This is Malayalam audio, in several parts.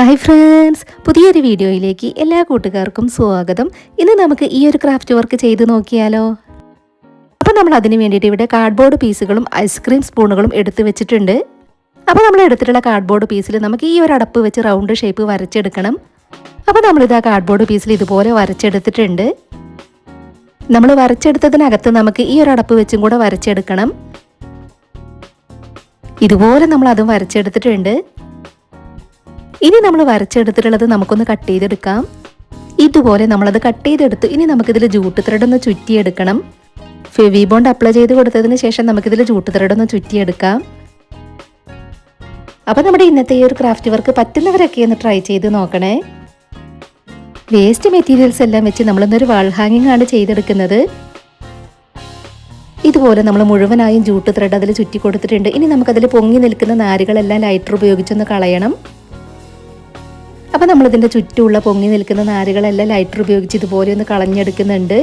ഹായ് ഫ്രണ്ട്സ്, പുതിയൊരു വീഡിയോയിലേക്ക് എല്ലാ കൂട്ടുകാർക്കും സ്വാഗതം. ഇന്ന് നമുക്ക് ഈ ഒരു ക്രാഫ്റ്റ് വർക്ക് ചെയ്ത് നോക്കിയാലോ. അപ്പോൾ നമ്മൾ അതിന് വേണ്ടിയിട്ട് ഇവിടെ കാർഡ്ബോർഡ് പീസുകളും ഐസ്ക്രീം സ്പൂണുകളും എടുത്തു വെച്ചിട്ടുണ്ട്. അപ്പോൾ നമ്മൾ എടുത്തിട്ടുള്ള കാർഡ്ബോർഡ് പീസിൽ നമുക്ക് ഈ ഒരു അടപ്പ് വെച്ച് റൗണ്ട് ഷേപ്പ് വരച്ചെടുക്കണം. അപ്പോൾ നമ്മളിത് ആ കാർഡ്ബോർഡ് പീസിൽ ഇതുപോലെ വരച്ചെടുത്തിട്ടുണ്ട്. നമ്മൾ വരച്ചെടുത്തതിനകത്ത് നമുക്ക് ഈ ഒരു അടപ്പ് വെച്ചും കൂടെ വരച്ചെടുക്കണം. ഇതുപോലെ നമ്മൾ അതും വരച്ചെടുത്തിട്ടുണ്ട്. ഇനി നമ്മൾ വരച്ചെടുത്തിട്ടുള്ളത് നമുക്കൊന്ന് കട്ട് ചെയ്തെടുക്കാം. ഇതുപോലെ നമ്മളത് കട്ട് ചെയ്തെടുത്തു. ഇനി നമുക്കിതിൽ ജൂട്ട് ത്രെഡ് ഒന്ന് ചുറ്റിയെടുക്കണം. ഫെവി ബോണ്ട് അപ്ലൈ ചെയ്ത് കൊടുത്തതിന് ശേഷം നമുക്കിതിൽ ജൂട്ട് ത്രെഡ് ഒന്ന് ചുറ്റിയെടുക്കാം. അപ്പോൾ നമ്മുടെ ഇന്നത്തെ ഈ ഒരു ക്രാഫ്റ്റ് വർക്ക് പറ്റുന്നവരൊക്കെ ഒന്ന് ട്രൈ ചെയ്ത് നോക്കണേ. വേസ്റ്റ് മെറ്റീരിയൽസ് എല്ലാം വെച്ച് നമ്മളൊന്നൊരു വാൾ ഹാങ്ങിങ് ആണ് ചെയ്തെടുക്കുന്നത്. ഇതുപോലെ നമ്മൾ മുഴുവനായും ജൂട്ട് ത്രെഡ് അതിൽ ചുറ്റി കൊടുത്തിട്ടുണ്ട്. ഇനി നമുക്കതിൽ പൊങ്ങി നിൽക്കുന്ന നാരുകളെല്ലാം ലൈറ്റർ ഉപയോഗിച്ചൊന്ന് കളയണം. അപ്പോൾ നമ്മളിതിൻ്റെ ചുറ്റുമുള്ള പൊങ്ങി നിൽക്കുന്ന നാരുകളെല്ലാം ലൈറ്റർ ഉപയോഗിച്ച് ഇതുപോലെ ഒന്ന് കളഞ്ഞെടുക്കുന്നുണ്ട്.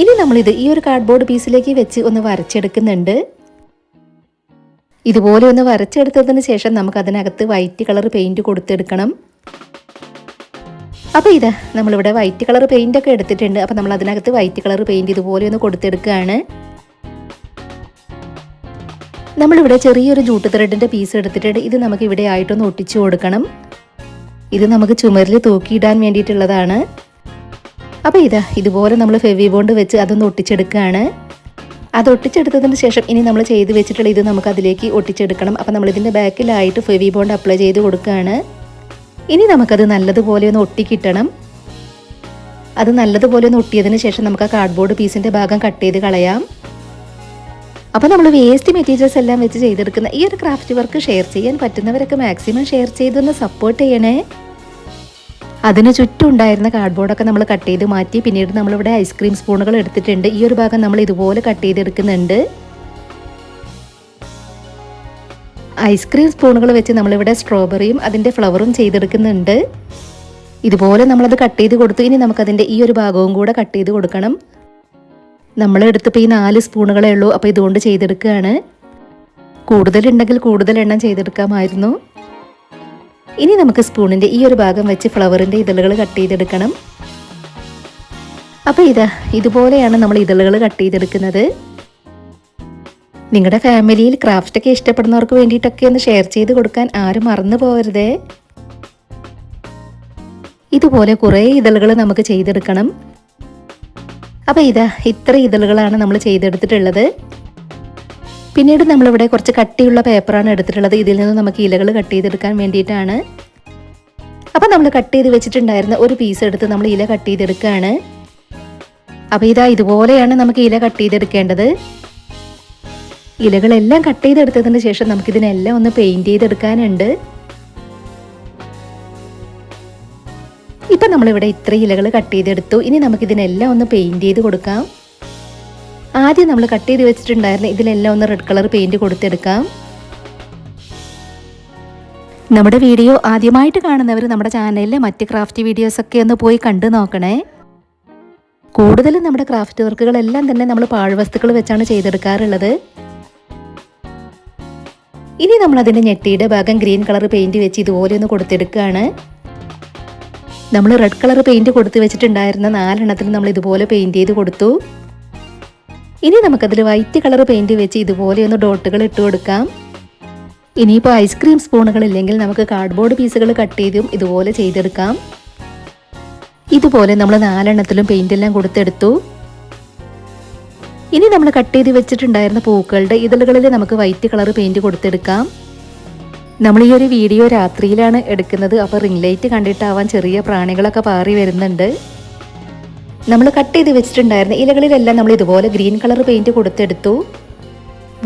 ഇനി നമ്മളിത് ഈ ഒരു കാർഡ്ബോർഡ് പീസിലേക്ക് വെച്ച് ഒന്ന് വരച്ചെടുക്കുന്നുണ്ട്. ഇതുപോലെ ഒന്ന് വരച്ചെടുത്തതിന് ശേഷം നമുക്ക് അതിനകത്ത് വൈറ്റ് കളർ പെയിൻറ് കൊടുത്തെടുക്കണം. അപ്പോൾ ഇത് നമ്മളിവിടെ വൈറ്റ് കളർ പെയിൻ്റ് ഒക്കെ എടുത്തിട്ടുണ്ട്. അപ്പോൾ നമ്മൾ അതിനകത്ത് വൈറ്റ് കളർ പെയിൻറ് ഇതുപോലെ ഒന്ന് കൊടുത്തെടുക്കുകയാണ്. നമ്മളിവിടെ ചെറിയൊരു ജൂട്ട് ത്രെഡിൻ്റെ പീസ് എടുത്തിട്ടുണ്ട്. ഇത് നമുക്ക് ഇവിടെ ആയിട്ടൊന്ന് ഒട്ടിച്ചു കൊടുക്കണം. ഇത് നമുക്ക് ചുമരിൽ തൂക്കിയിടാൻ വേണ്ടിയിട്ടുള്ളതാണ്. അപ്പോൾ ഇതുപോലെ നമ്മൾ ഫെവി ബോണ്ട് വെച്ച് അതൊന്ന് ഒട്ടിച്ചെടുക്കുകയാണ്. അത് ഒട്ടിച്ചെടുത്തതിന് ശേഷം ഇനി നമ്മൾ ചെയ്ത് വെച്ചിട്ടുള്ള ഇത് നമുക്ക് അതിലേക്ക് ഒട്ടിച്ചെടുക്കണം. അപ്പോൾ നമ്മളിതിൻ്റെ ബാക്കിലായിട്ട് ഫെവി ബോണ്ട് അപ്ലൈ ചെയ്ത് കൊടുക്കുകയാണ്. ഇനി നമുക്കത് നല്ലതുപോലെ ഒന്ന് ഒട്ടിക്കിട്ടണം. അത് നല്ലതുപോലെ ഒന്ന് ഒട്ടിയതിന് ശേഷം നമുക്ക് ആ കാർഡ്ബോർഡ് പീസിൻ്റെ ഭാഗം കട്ട് ചെയ്ത് കളയാം. അപ്പോൾ നമ്മൾ വേസ്റ്റ് മെറ്റീരിയൽസ് എല്ലാം വെച്ച് ചെയ്തെടുക്കുന്ന ഈ ഒരു ക്രാഫ്റ്റ് വർക്ക് ഷെയർ ചെയ്യാൻ പറ്റുന്നവരൊക്കെ മാക്സിമം ഷെയർ ചെയ്തൊന്ന് സപ്പോർട്ട് ചെയ്യണേ. അതിന് ചുറ്റും ഉണ്ടായിരുന്ന കാർഡ്ബോർഡൊക്കെ നമ്മൾ കട്ട് ചെയ്ത് മാറ്റി. പിന്നീട് നമ്മളിവിടെ ഐസ്ക്രീം സ്പൂണുകൾ എടുത്തിട്ടുണ്ട്. ഈ ഒരു ഭാഗം നമ്മൾ ഇതുപോലെ കട്ട് ചെയ്തെടുക്കുന്നുണ്ട്. ഐസ്ക്രീം സ്പൂണുകൾ വെച്ച് നമ്മളിവിടെ സ്ട്രോബെറിയും അതിൻ്റെ ഫ്ലവറും ചെയ്തെടുക്കുന്നുണ്ട്. ഇതുപോലെ നമ്മളത് കട്ട് ചെയ്ത് കൊടുത്തു. ഇനി നമുക്കതിൻ്റെ ഈ ഒരു ഭാഗവും കൂടെ കട്ട് ചെയ്ത് കൊടുക്കണം. നമ്മളെടുത്തിപ്പോൾ ഈ 4 സ്പൂണുകളേ ഉള്ളൂ. അപ്പോൾ ഇതുകൊണ്ട് ചെയ്തെടുക്കുകയാണ്. കൂടുതലുണ്ടെങ്കിൽ കൂടുതൽ എണ്ണം ചെയ്തെടുക്കാമായിരുന്നു. ഇനി നമുക്ക് സ്പൂണിൻ്റെ ഈ ഒരു ഭാഗം വെച്ച് ഫ്ലവറിൻ്റെ ഇതളുകൾ കട്ട് ചെയ്തെടുക്കണം. അപ്പോൾ ഇതുപോലെയാണ് നമ്മൾ ഇതളുകൾ കട്ട് ചെയ്തെടുക്കുന്നത്. നിങ്ങളുടെ ഫാമിലിയിൽ ക്രാഫ്റ്റൊക്കെ ഇഷ്ടപ്പെടുന്നവർക്ക് വേണ്ടിയിട്ടൊക്കെ ഒന്ന് ഷെയർ ചെയ്ത് കൊടുക്കാൻ ആരും മറന്നു പോകരുതേ. ഇതുപോലെ കുറേ ഇതളുകൾ നമുക്ക് ചെയ്തെടുക്കണം. അപ്പോൾ ഇത്ര ഇതളുകളാണ് നമ്മൾ ചെയ്തെടുത്തിട്ടുള്ളത്. പിന്നീട് നമ്മളിവിടെ കുറച്ച് കട്ടിയുള്ള പേപ്പറാണ് എടുത്തിട്ടുള്ളത്. ഇതിൽ നിന്ന് നമുക്ക് ഇലകൾ കട്ട് ചെയ്തെടുക്കാൻ വേണ്ടിയിട്ടാണ്. അപ്പോൾ നമ്മൾ കട്ട് ചെയ്ത് വെച്ചിട്ടുണ്ടായിരുന്ന ഒരു പീസ് എടുത്ത് നമ്മൾ ഇല കട്ട് ചെയ്തെടുക്കുകയാണ്. അപ്പോൾ ഇതുപോലെയാണ് നമുക്ക് ഇല കട്ട് ചെയ്തെടുക്കേണ്ടത്. ഇലകളെല്ലാം കട്ട് ചെയ്തെടുത്തതിന് ശേഷം നമുക്കിതിനെല്ലാം ഒന്ന് പെയിൻറ് ചെയ്തെടുക്കാനുണ്ട്. ഇപ്പം നമ്മളിവിടെ ഇത്ര ഇലകൾ കട്ട് ചെയ്തെടുത്തു. ഇനി നമുക്കിതിനെല്ലാം ഒന്ന് പെയിൻറ് ചെയ്ത് കൊടുക്കാം. ആദ്യം നമ്മൾ കട്ട് ചെയ്ത് വെച്ചിട്ടുണ്ടായിരുന്ന ഇതിലെല്ലാം ഒന്ന് റെഡ് കളർ പെയിൻറ് കൊടുത്തെടുക്കാം. നമ്മുടെ വീഡിയോ ആദ്യമായിട്ട് കാണുന്നവർ നമ്മുടെ ചാനലിലെ മറ്റ് ക്രാഫ്റ്റ് വീഡിയോസൊക്കെ ഒന്ന് പോയി കണ്ടു നോക്കണേ. കൂടുതലും നമ്മുടെ ക്രാഫ്റ്റ് വർക്കുകളെല്ലാം തന്നെ നമ്മൾ പാഴ്വസ്തുക്കൾ വെച്ചാണ് ചെയ്തെടുക്കാറുള്ളത്. ഇനി നമ്മളതിൻ്റെ ഞെട്ടിയുടെ ഭാഗം ഗ്രീൻ കളർ പെയിൻറ് വെച്ച് ഇതുപോലെ ഒന്ന് കൊടുത്തെടുക്കുകയാണ്. നമ്മൾ റെഡ് കളർ പെയിൻറ് കൊടുത്ത് വെച്ചിട്ടുണ്ടായിരുന്ന 4 എണ്ണത്തിൽ നമ്മൾ ഇതുപോലെ പെയിൻറ് ചെയ്ത് കൊടുത്തു. ഇനി നമുക്കതിൽ വൈറ്റ് കളർ പെയിൻറ് വെച്ച് ഇതുപോലെ ഒന്ന് ഡോട്ടുകൾ ഇട്ട് കൊടുക്കാം. ഇനിയിപ്പോൾ ഐസ്ക്രീം സ്പൂണുകളില്ലെങ്കിൽ നമുക്ക് കാർഡ്ബോർഡ് പീസുകൾ കട്ട് ചെയ്തും ഇതുപോലെ ചെയ്തെടുക്കാം. ഇതുപോലെ നമ്മൾ 4 എണ്ണത്തിലും പെയിൻ്റ് എല്ലാം കൊടുത്തെടുത്തു. ഇനി നമ്മൾ കട്ട് ചെയ്ത് വെച്ചിട്ടുണ്ടായിരുന്ന പൂക്കളുടെ ഇതളുകളിൽ നമുക്ക് വൈറ്റ് കളർ പെയിൻറ് കൊടുത്തെടുക്കാം. നമ്മൾ ഈ ഒരു വീഡിയോ രാത്രിയിലാണ് എടുക്കുന്നത്. അപ്പോൾ റിംഗ് ലൈറ്റ് കണ്ടിട്ടാവാൻ ചെറിയ പ്രാണികളൊക്കെ പാറി വരുന്നുണ്ട്. നമ്മൾ കട്ട് ചെയ്ത് വെച്ചിട്ടുണ്ടായിരുന്ന ഇലകളിലെല്ലാം നമ്മൾ ഇതുപോലെ ഗ്രീൻ കളർ പെയിൻറ് കൊടുത്തെടുത്തു.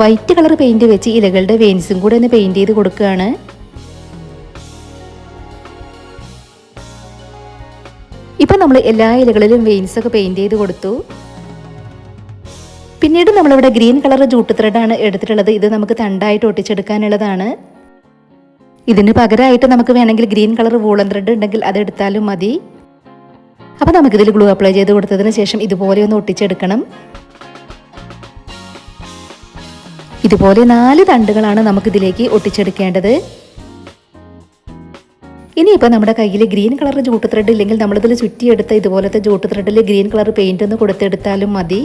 വൈറ്റ് കളർ പെയിൻറ് വെച്ച് ഇലകളുടെ വെയിൻസും കൂടെ ഒന്ന് പെയിൻറ് ചെയ്ത് കൊടുക്കുകയാണ്. ഇപ്പം നമ്മൾ എല്ലാ ഇലകളിലും വെയിൻസൊക്കെ പെയിൻറ് ചെയ്ത് കൊടുത്തു. പിന്നീട് നമ്മളിവിടെ ഗ്രീൻ കളർ ജൂട്ട് ത്രെഡാണ് എടുത്തിട്ടുള്ളത്. ഇത് നമുക്ക് തണ്ടായിട്ട് ഒട്ടിച്ചെടുക്കാനുള്ളതാണ്. ഇതിന് പകരമായിട്ട് നമുക്ക് വേണമെങ്കിൽ ഗ്രീൻ കളർ വൂളൻ ത്രെഡ് ഉണ്ടെങ്കിൽ അതെടുത്താലും മതി. അപ്പോൾ നമുക്കിതിൽ ഗ്ലൂ അപ്ലൈ ചെയ്ത് കൊടുത്തതിന് ശേഷം ഇതുപോലെ ഒന്ന് ഒട്ടിച്ചെടുക്കണം. ഇതുപോലെ 4 തണ്ടുകളാണ് നമുക്കിതിലേക്ക് ഒട്ടിച്ചെടുക്കേണ്ടത്. ഇനിയിപ്പോൾ നമ്മുടെ കയ്യിൽ ഗ്രീൻ കളർ ജൂട്ട് ത്രെഡ് ഇല്ലെങ്കിൽ നമ്മളിതിൽ ചുറ്റിയെടുത്ത ഇതുപോലത്തെ ജൂട്ട് ത്രെഡിൽ ഗ്രീൻ കളർ പെയിൻ്റ് ഒന്ന് കൊടുത്തെടുത്താലും മതി.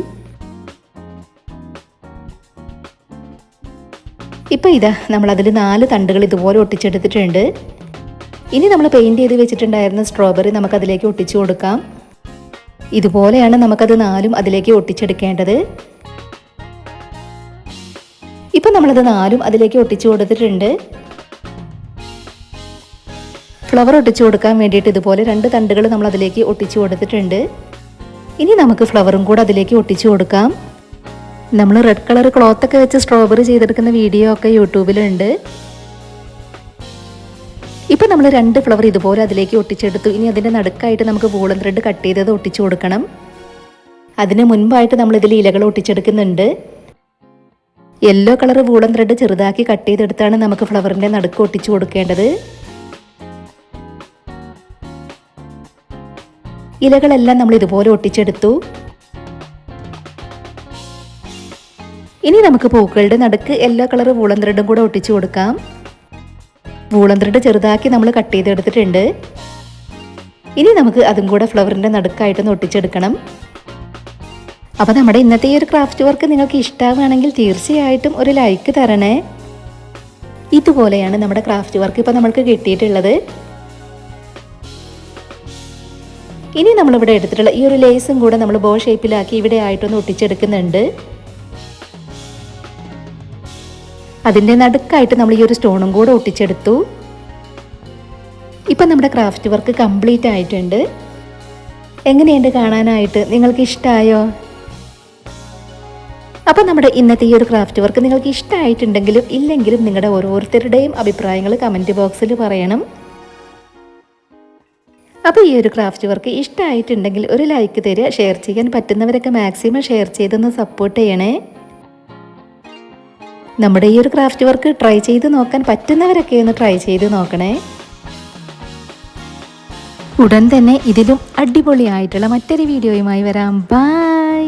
ഇപ്പോൾ ഇതാ നമ്മളതിൽ 4 തണ്ടുകൾ ഇതുപോലെ ഒട്ടിച്ചെടുത്തിട്ടുണ്ട്. ഇനി നമ്മൾ പെയിൻറ് ചെയ്ത് വെച്ചിട്ടുണ്ടായിരുന്ന സ്ട്രോബെറി നമുക്കതിലേക്ക് ഒട്ടിച്ചു കൊടുക്കാം. ഇതുപോലെയാണ് നമുക്കത് 4ഉം അതിലേക്ക് ഒട്ടിച്ചെടുക്കേണ്ടത്. ഇപ്പം നമ്മളത് 4ഉം അതിലേക്ക് ഒട്ടിച്ചു കൊടുത്തിട്ടുണ്ട്. ഫ്ലവർ ഒട്ടിച്ചു കൊടുക്കാൻ വേണ്ടിയിട്ട് ഇതുപോലെ 2 തണ്ടുകൾ നമ്മൾ അതിലേക്ക് ഒട്ടിച്ചു കൊടുത്തിട്ടുണ്ട്. ഇനി നമുക്ക് ഫ്ലവറും കൂടെ അതിലേക്ക് ഒട്ടിച്ചു കൊടുക്കാം. നമ്മൾ റെഡ് കളർ ക്ലോത്തൊക്കെ വെച്ച് സ്ട്രോബെറി ചെയ്തെടുക്കുന്ന വീഡിയോ ഒക്കെ യൂട്യൂബിലുണ്ട്. ഇപ്പം നമ്മൾ 2 ഫ്ലവർ ഇതുപോലെ അതിലേക്ക് ഒട്ടിച്ചെടുത്തു. ഇനി അതിൻ്റെ നടുക്കായിട്ട് നമുക്ക് വൂളൻ ത്രെഡ് കട്ട് ചെയ്തത് ഒട്ടിച്ചു കൊടുക്കണം. അതിന് മുൻപായിട്ട് നമ്മളിതിൽ ഇലകൾ ഒട്ടിച്ചെടുക്കുന്നുണ്ട്. യെല്ലോ കളർ വൂളൻ ത്രെഡ് ചെറുതാക്കി കട്ട് ചെയ്തെടുത്താണ് നമുക്ക് ഫ്ലവറിൻ്റെ നടുക്ക് ഒട്ടിച്ചു കൊടുക്കേണ്ടത്. ഇലകളെല്ലാം നമ്മൾ ഇതുപോലെ ഒട്ടിച്ചെടുത്തു. ഇനി നമുക്ക് പൂക്കളുടെ നടുക്ക് യെല്ലോ കളർ വൂളൻ ത്രെഡും കൂടെ ഒട്ടിച്ചു കൊടുക്കാം. വൂളൻ ത്രെഡ് ചെറുതാക്കി നമ്മൾ കട്ട് ചെയ്തെടുത്തിട്ടുണ്ട്. ഇനി നമുക്ക് അതും കൂടെ ഫ്ലവറിൻ്റെ നടുക്കായിട്ടൊന്ന് ഒട്ടിച്ചെടുക്കണം. അപ്പോൾ നമ്മുടെ ഇന്നത്തെ ഈ ഒരു ക്രാഫ്റ്റ് വർക്ക് നിങ്ങൾക്ക് ഇഷ്ടമാവുകയാണെങ്കിൽ തീർച്ചയായിട്ടും ഒരു ലൈക്ക് തരണേ. ഇതുപോലെയാണ് നമ്മുടെ ക്രാഫ്റ്റ് വർക്ക് ഇപ്പോൾ നമ്മൾക്ക് കിട്ടിയിട്ടുള്ളത്. ഇനി നമ്മളിവിടെ എടുത്തിട്ടുള്ള ഈ ഒരു ലേസും കൂടെ നമ്മൾ ബോ ഷേപ്പിലാക്കി ഇവിടെ ആയിട്ടൊന്ന് ഒട്ടിച്ചെടുക്കുന്നുണ്ട്. അതിൻ്റെ നടുക്കായിട്ട് നമ്മൾ ഈ ഒരു സ്റ്റോണും കൂടെ ഒട്ടിച്ചെടുത്തു. ഇപ്പം നമ്മുടെ ക്രാഫ്റ്റ് വർക്ക് കംപ്ലീറ്റ് ആയിട്ടുണ്ട്. എങ്ങനെയുണ്ട് കാണാനായിട്ട്? നിങ്ങൾക്ക് ഇഷ്ടമായോ? അപ്പോൾ നമ്മുടെ ഇന്നത്തെ ഈ ഒരു ക്രാഫ്റ്റ് വർക്ക് നിങ്ങൾക്ക് ഇഷ്ടമായിട്ടുണ്ടെങ്കിലും ഇല്ലെങ്കിലും നിങ്ങളുടെ ഓരോരുത്തരുടെയും അഭിപ്രായങ്ങൾ കമൻറ്റ് ബോക്സിൽ പറയണം. അപ്പോൾ ഈ ഒരു ക്രാഫ്റ്റ് വർക്ക് ഇഷ്ടമായിട്ടുണ്ടെങ്കിൽ ഒരു ലൈക്ക് തരിക. ഷെയർ ചെയ്യാൻ പറ്റുന്നവരൊക്കെ മാക്സിമം ഷെയർ ചെയ്തൊന്ന് സപ്പോർട്ട് ചെയ്യണേ. നമ്മുടെ ഈ ഒരു ക്രാഫ്റ്റ് വർക്ക് ട്രൈ ചെയ്ത് നോക്കാൻ പറ്റുന്നവരൊക്കെ ഒന്ന് ട്രൈ ചെയ്ത് നോക്കണേ. ഉടൻ തന്നെ ഇതിലും അടിപൊളിയായിട്ടുള്ള മറ്റൊരു വീഡിയോയുമായി വരാം. ബൈ.